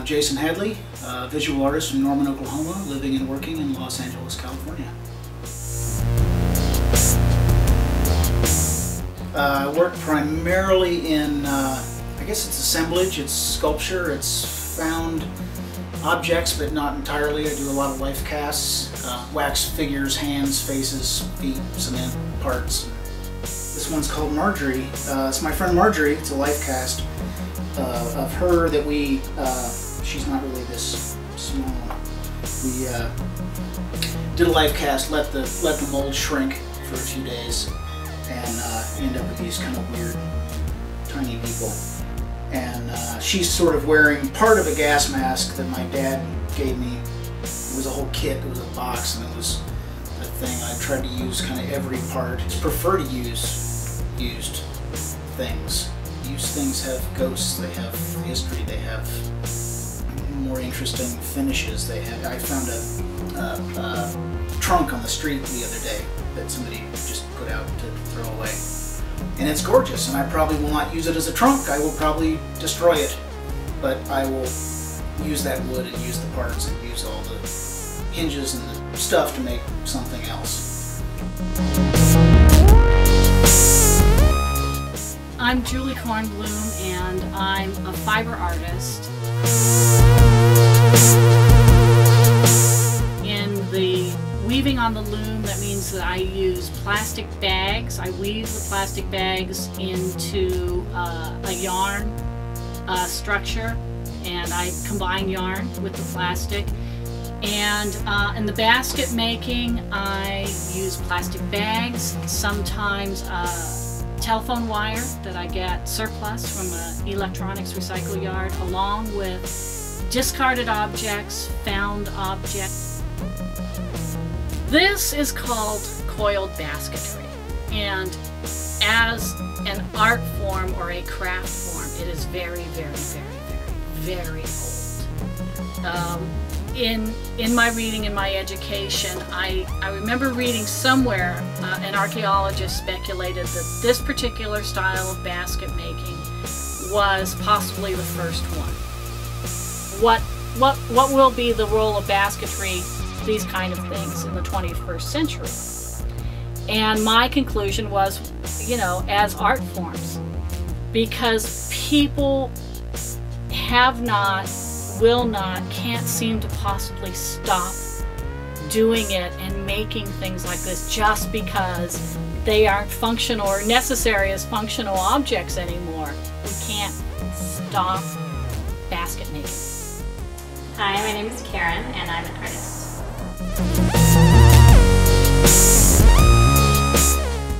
Jason Hadley, visual artist from Norman, Oklahoma, living and working in Los Angeles, California. I work primarily in, I guess it's assemblage, it's sculpture, it's found objects, but not entirely. I do a lot of life casts, wax figures, hands, faces, feet, cement parts. This one's called Marjorie. It's my friend Marjorie. It's a life cast of her that we, she's not really this small. We did a life cast, let the mold shrink for a few days, and end up with these kind of weird tiny people. And she's sort of wearing part of a gas mask that my dad gave me. It was a whole kit, it was a box, and it was a thing. I tried to use kind of every part. I prefer to use used things. Used things have ghosts, they have history, they have more interesting finishes. I found a trunk on the street the other day that somebody just put out to throw away. And it's gorgeous, and I probably will not use it as a trunk. I will probably destroy it, but I will use that wood and use the parts and use all the hinges and the stuff to make something else. I'm Julie Kornblum, and I'm a fiber artist. In the weaving on the loom, that means that I use plastic bags. I weave the plastic bags into a yarn structure, and I combine yarn with the plastic. And in the basket making, I use plastic bags, sometimes telephone wire that I get surplus from an electronics recycle yard, along with discarded objects, found objects. This is called coiled basketry, and as an art form or a craft form, it is very, very, very, very, very old. In my reading, in my education, I remember reading somewhere an archaeologist speculated that this particular style of basket making was possibly the first one. What will be the role of basketry, these kind of things, in the 21st century? And my conclusion was, you know, as art forms, because people have not, will not, can't seem to possibly stop doing it and making things like this just because they aren't functional or necessary as functional objects anymore. We can't stop basket making. Hi, my name is Karen, and I'm an artist.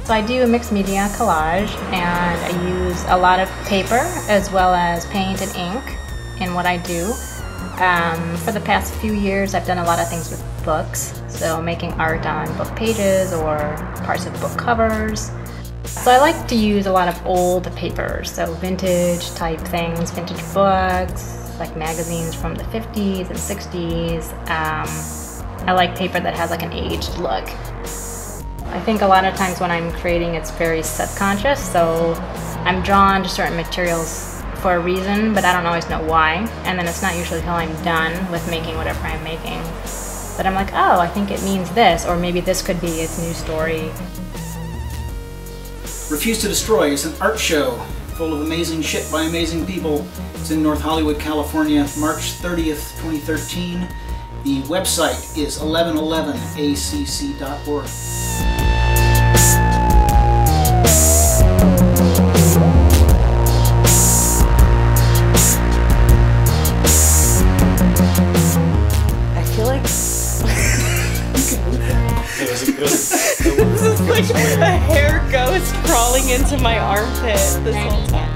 So I do a mixed media collage, and I use a lot of paper as well as paint and ink in what I do. For the past few years, I've done a lot of things with books, so making art on book pages or parts of book covers. So I like to use a lot of old papers, so vintage type things, vintage books, like magazines from the 50s and 60s. I like paper that has like an aged look. I think a lot of times when I'm creating, it's very subconscious, so I'm drawn to certain materials for a reason, but I don't always know why, and then it's not usually until I'm done with making whatever I'm making that I'm like, oh, I think it means this, or maybe this could be its new story. Refuse to Destroy is an art show full of amazing shit by amazing people. It's in North Hollywood, California, March 30th, 2013. The website is 1111acc.org. This is like a hair ghost crawling into my armpit this whole time.